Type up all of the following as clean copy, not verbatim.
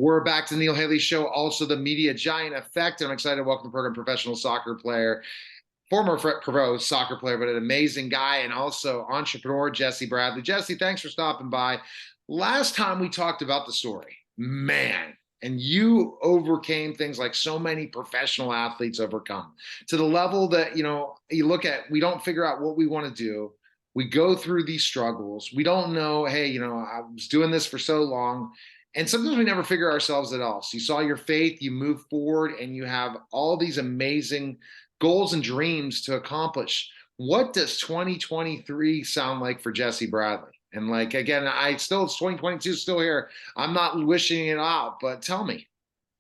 We're back to the Neil Haley Show, also the Media Giant Effect. I'm excited to welcome the program professional soccer player, former pro soccer player, but an amazing guy, and also entrepreneur, Jesse Bradley. Jesse, thanks for stopping by. Last time we talked about the story, man, and you overcame things like so many professional athletes overcome, to the level that, you look at, we don't figure out what we want to do. We go through these struggles. We don't know, hey, I was doing this for so long. And sometimes we never figure ourselves at all. So you saw your faith, you move forward, and you have all these amazing goals and dreams to accomplish. What does 2023 sound like for Jesse Bradley? And again, it's 2022 still here. I'm not wishing it out, but tell me.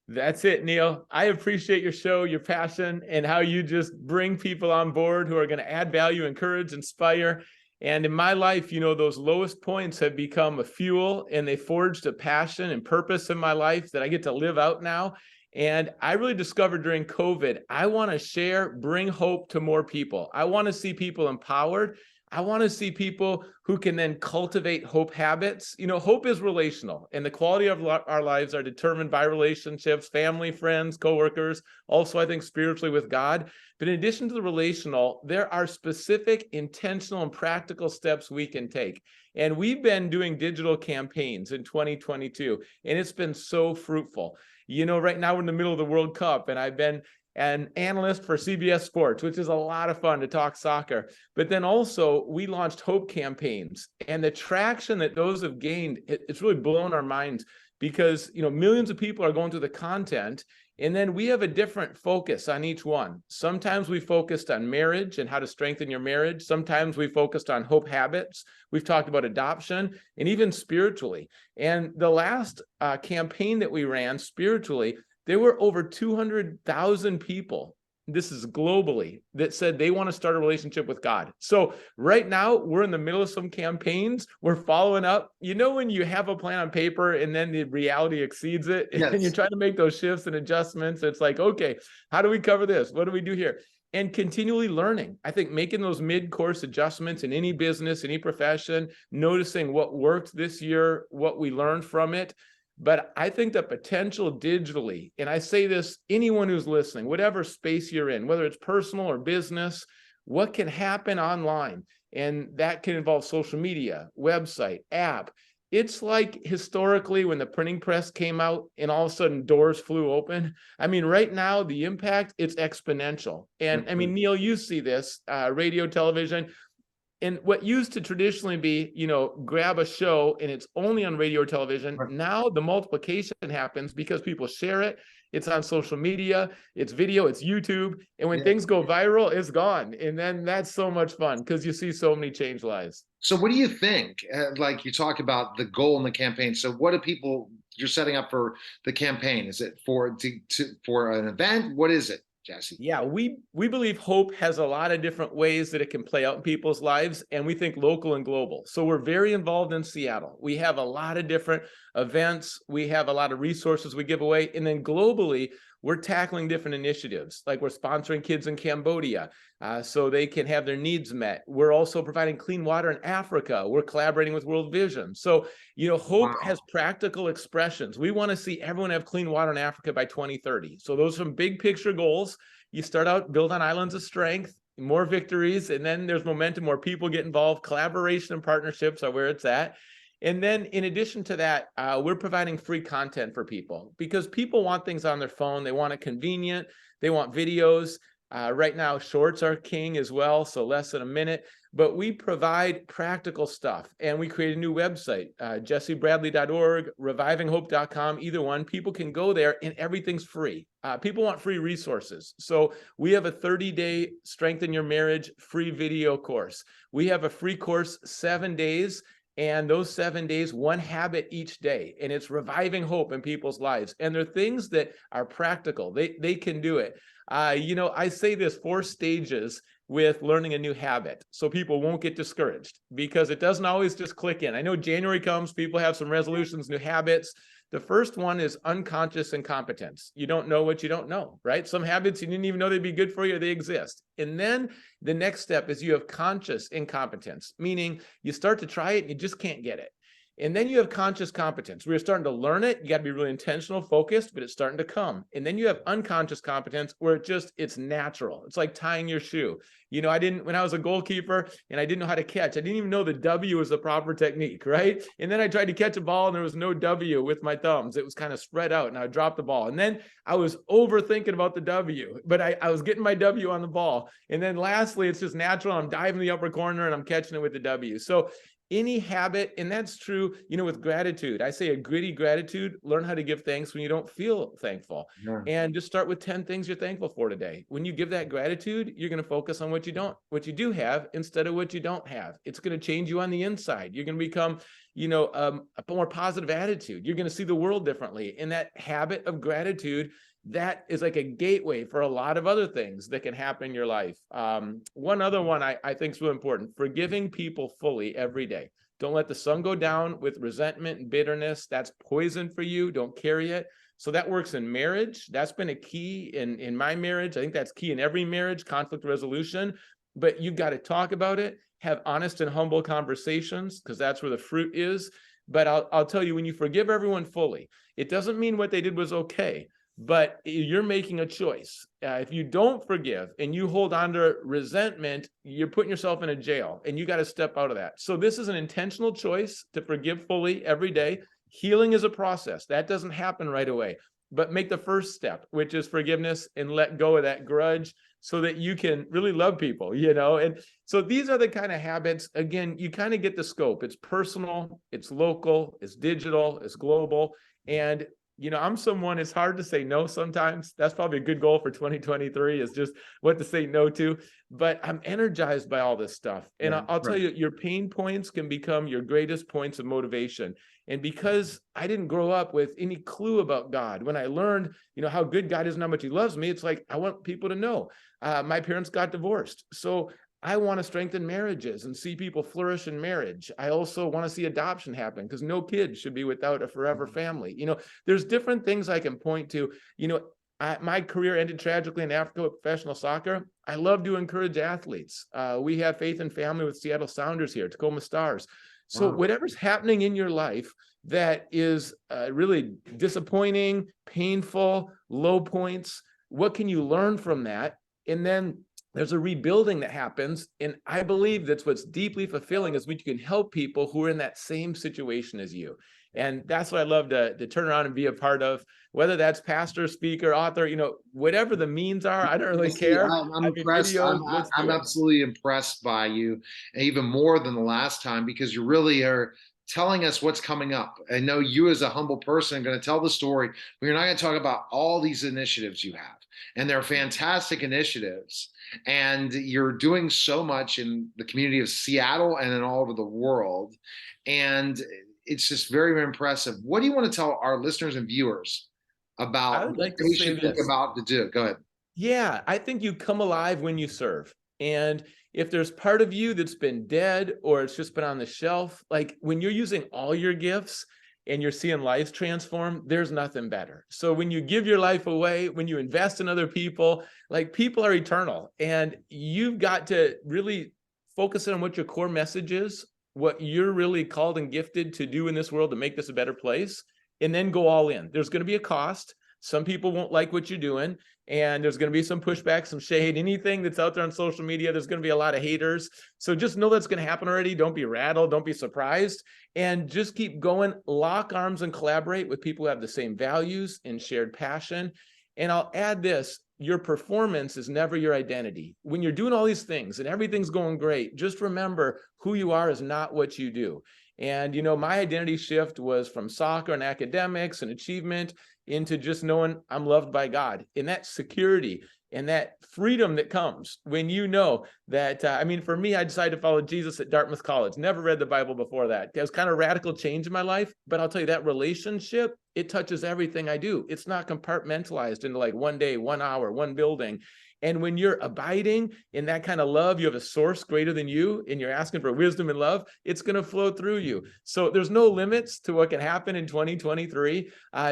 That's it, Neil. I appreciate your show, your passion, and how you just bring people on board who are going to add value, encourage, inspire. And in my life, those lowest points have become a fuel, and they forged a passion and purpose in my life that I get to live out now. And I really discovered during COVID, I want to bring hope to more people. I want to see people empowered. I want to see people who can then cultivate hope habits. Hope is relational, and the quality of our lives are determined by relationships, family, friends, coworkers, also, I think, spiritually with God. But in addition to the relational, there are specific, intentional, and practical steps we can take. And we've been doing digital campaigns in 2022, and it's been so fruitful. Right now we're in the middle of the World Cup, and I've been an analyst for CBS Sports, which is a lot of fun to talk soccer. But then also we launched hope campaigns, and the traction that those have gained, it's really blown our minds, because millions of people are going through the content, and then we have a different focus on each one. Sometimes we focused on marriage and how to strengthen your marriage. Sometimes we focused on hope habits. We've talked about adoption and even spiritually. And the last campaign that we ran spiritually, there were over 200,000 people, this is globally, that said they want to start a relationship with God. So right now we're in the middle of some campaigns. We're following up. When you have a plan on paper and then the reality exceeds it, yes, and you're trying to make those shifts and adjustments, it's like, okay, how do we cover this? What do we do here? And continually learning. I think making those mid-course adjustments in any business, any profession, noticing what worked this year, what we learned from it. But I think the potential digitally, and I say this, anyone who's listening, whatever space you're in, whether it's personal or business, what can happen online? And that can involve social media, website, app. It's like historically when the printing press came out and all of a sudden doors flew open. Right now, the impact, it's exponential. And Neil, you see this, radio, television. And what used to traditionally be, grab a show and it's only on radio or television. Right. Now the multiplication happens because people share it. It's on social media, it's video, it's YouTube. And when things go viral, it's gone. And then that's so much fun because you see so many change lives. So what do you think? You talk about the goal in the campaign. So what do people you're setting up for the campaign? Is it for an event? What is it, Jesse? Yeah, we believe hope has a lot of different ways that it can play out in people's lives, and we think local and global. So we're very involved in Seattle. We have a lot of different events. We have a lot of resources we give away. And then globally, we're tackling different initiatives. Like we're sponsoring kids in Cambodia so they can have their needs met. We're also providing clean water in Africa. We're collaborating with World Vision. So, hope has practical expressions. We want to see everyone have clean water in Africa by 2030. So those are some big picture goals. You start out, build on islands of strength, more victories, and then there's momentum, more people get involved. Collaboration and partnerships are where it's at. And then in addition to that, we're providing free content for people because people want things on their phone. They want it convenient. They want videos. Right now, shorts are king as well, so less than a minute. But we provide practical stuff, and we create a new website, jessebradley.org, revivinghope.com, either one. People can go there, and everything's free. People want free resources. So we have a 30-day Strengthen Your Marriage free video course. We have a free course, 7 days, and those 7 days, one habit each day, and it's reviving hope in people's lives. And they're things that are practical. They can do it. I say this 4 stages with learning a new habit so people won't get discouraged because it doesn't always just click in. I know January comes, people have some resolutions, new habits. The first one is unconscious incompetence. You don't know what you don't know, right? Some habits you didn't even know they'd be good for you, they exist. And then the next step is you have conscious incompetence, meaning you start to try it and you just can't get it. And then you have conscious competence. We're starting to learn it. You got to be really intentional, focused, but it's starting to come. And then you have unconscious competence where it's natural. It's like tying your shoe. You know, when I was a goalkeeper and I didn't know how to catch, I didn't even know the W was the proper technique, right? And then I tried to catch a ball and there was no W with my thumbs. It was kind of spread out and I would drop the ball. And then I was overthinking about the W, but I was getting my W on the ball. And then lastly, it's just natural. I'm diving the upper corner and I'm catching it with the W. So any habit, and that's true, you know, with gratitude. I say a gritty gratitude, learn how to give thanks when you don't feel thankful. Yeah. And just start with 10 things you're thankful for today. When you give that gratitude, you're going to focus on what you do have instead of what you don't have. It's going to change you on the inside. You're going to become, you know, a more positive attitude. You're going to see the world differently. And that habit of gratitude, that is like a gateway for a lot of other things that can happen in your life. One other one I think is really important: forgiving people fully every day. Don't let the sun go down with resentment and bitterness. That's poison for you. Don't carry it. So that works in marriage. That's been a key in my marriage. I think that's key in every marriage, conflict resolution. But you've got to talk about it, have honest and humble conversations, because that's where the fruit is. But I'll tell you, when you forgive everyone fully, it doesn't mean what they did was okay, but you're making a choice. If you don't forgive and you hold on to resentment, you're putting yourself in a jail, and you got to step out of that. So this is an intentional choice to forgive fully every day. Healing is a process. That doesn't happen right away, but make the first step, which is forgiveness, and let go of that grudge so that you can really love people, you know? And so these are the kind of habits. Again, you kind of get the scope. It's personal, it's local, it's digital, it's global. And you know, I'm someone, it's hard to say no sometimes. That's probably a good goal for 2023, is just what to say no to. But I'm energized by all this stuff. And I'll tell you, your pain points can become your greatest points of motivation. And because I didn't grow up with any clue about God, when I learned, you know, how good God is and how much he loves me, it's like, I want people to know. My parents got divorced. So I want to strengthen marriages and see people flourish in marriage. I also want to see adoption happen, because no kid should be without a forever family. You know, there's different things I can point to. You know, my career ended tragically in Africa with professional soccer. I love to encourage athletes. We have Faith and Family with Seattle Sounders here, Tacoma Stars. So whatever's happening in your life that is really disappointing, painful, low points, what can you learn from that? And then there's a rebuilding that happens. And I believe that's what's deeply fulfilling, is when you can help people who are in that same situation as you. And that's what I love to turn around and be a part of, whether that's pastor, speaker, author, you know, whatever the means are. I don't really care. I'm impressed. I'm absolutely impressed by you, even more than the last time, because you really are telling us what's coming up. I know you, as a humble person, are going to tell the story, but you're not going to talk about all these initiatives you have. And they're fantastic initiatives. And you're doing so much in the community of Seattle and then all over the world. And it's just very, very impressive. What do you want to tell our listeners and viewers about what they should think about to do? Go ahead. Yeah, I think you come alive when you serve. And if there's part of you that's been dead, or it's just been on the shelf, like when you're using all your gifts and you're seeing lives transform, there's nothing better. So when you give your life away, when you invest in other people, like, people are eternal, and you've got to really focus on what your core message is, what you're really called and gifted to do in this world to make this a better place, and then go all in. There's going to be a cost. Some people won't like what you're doing, and there's going to be some pushback, some shade. Anything that's out there on social media, there's going to be a lot of haters. So just know that's going to happen already. Don't be rattled. Don't be surprised. And just keep going. Lock arms and collaborate with people who have the same values and shared passion. And I'll add this: your performance is never your identity. When you're doing all these things and everything's going great, just remember who you are is not what you do. And, you know, my identity shift was from soccer and academics and achievement into just knowing I'm loved by God, and that security and that freedom that comes when you know that, I mean, for me, I decided to follow Jesus at Dartmouth College. Never read the Bible before that. It was kind of radical change in my life, but I'll tell you, that relationship, it touches everything I do. It's not compartmentalized into like one day, 1 hour, one building. And when you're abiding in that kind of love, you have a source greater than you, and you're asking for wisdom and love, it's going to flow through you. So there's no limits to what can happen in 2023.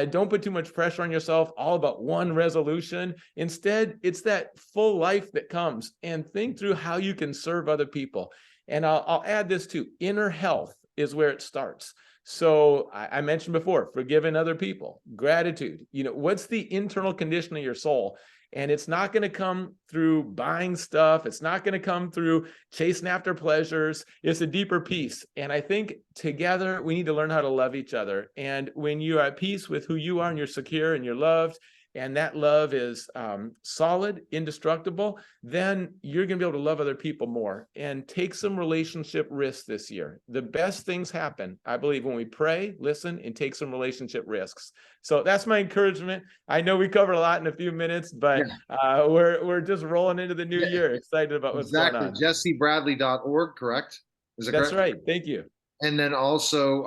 Don't put too much pressure on yourself, all about one resolution. Instead, it's that full life that comes, and think through how you can serve other people. And I'll add this too: inner health is where it starts. So I mentioned before, forgiving other people, gratitude. What's the internal condition of your soul? And it's not going to come through buying stuff. It's not going to come through chasing after pleasures. It's a deeper peace. And I think together we need to learn how to love each other. And when you are at peace with who you are and you're secure and you're loved, and that love is solid, indestructible, then you're going to be able to love other people more and take some relationship risks this year. The best things happen, I believe, when we pray, listen, and take some relationship risks. So that's my encouragement. I know we covered a lot in a few minutes, but we're just rolling into the new year, excited about what's going on. JesseBradley.org, correct? Is that That's correct? right. Thank you. And then also,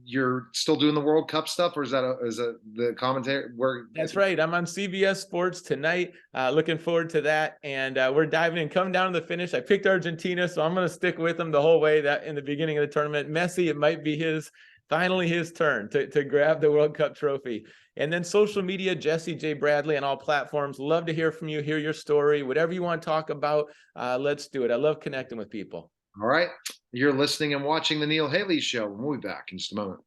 you're still doing the World Cup stuff, or is that the commentary? That's right. I'm on CBS Sports tonight. Looking forward to that. And we're diving in, coming down to the finish. I picked Argentina, so I'm going to stick with them the whole way. That in the beginning of the tournament, Messi, it might be finally his turn to grab the World Cup trophy. And then social media, Jesse J. Bradley on all platforms. Love to hear from you, hear your story, whatever you want to talk about. Let's do it. I love connecting with people. All right. You're listening and watching the Neil Haley Show. We'll be back in just a moment.